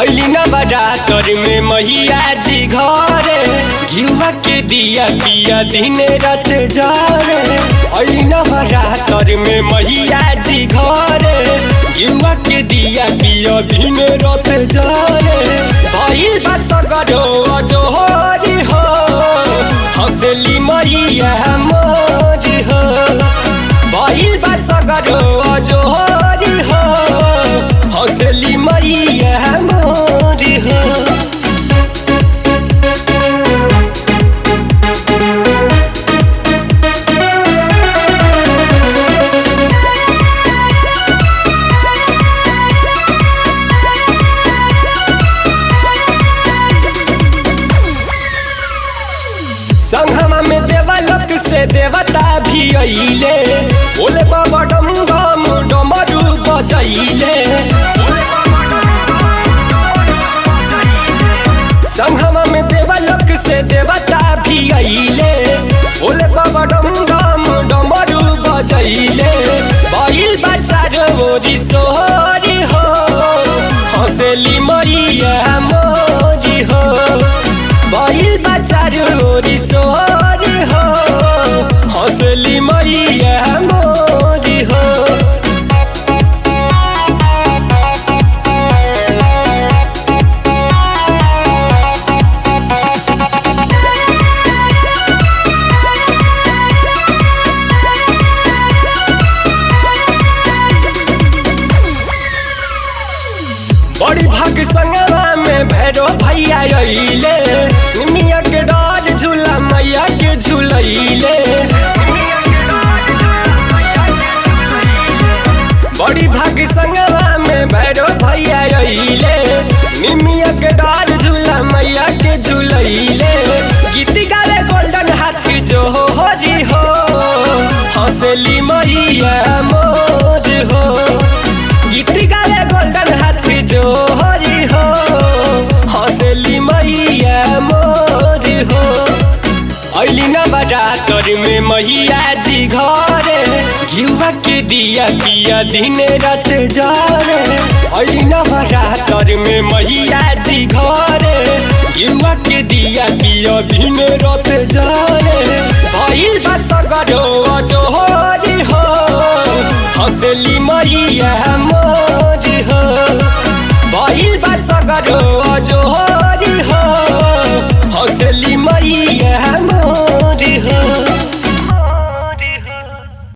अली न बरातर में मैया जी घरे घिउवा के दिया पिया दिन रात जारे। अली न बरातर में मैया जी घरे घिउवा के दिया पिया दिन रात जारे। भइल बा सगरो अजोहरी हो हंसली मैया मोरी हो। भइल बा सगरो अजोहरी हो हंसली मैया मोरी हो। संगमा में देवलोक से देवता भी अइले बोले बाबा डम डम डमरू बजैले। संगमा में देवलोक से देवता भी अइले बोले बाबा डम डम डमरू बजैले। भइल बच्चा रोरी सोहरी हो हंसली मैया मोरी हो। भइल बच्चा रोरी सोहरी हो हंसली मैया मोरी हो। बड़ी भाग संगवा में भैरो भैया अइले निमिया के डार झूला मैया के झूलैले। बड़ी भाग संगवा में भैरो भैया अइले निमिया के डार झूला मैया के झूलैले। गीत गावे गोल्डन हाथी जो होरी हो हंसली मैया मोर हो। गीत गावे गोल्डन हाथी जो हरी हो हंसली मैया मोर हो। अली न बरातर में मैया जी घरे घिउवा के दिया पिया दिन रात जारे। अली न बरातर में मैया जी घरे घिउवा के दिया पिया दिन रात जारे। भइल बा सगरो अजोहरी हो हंसली मैया मोरी हो। भइल बा सगरो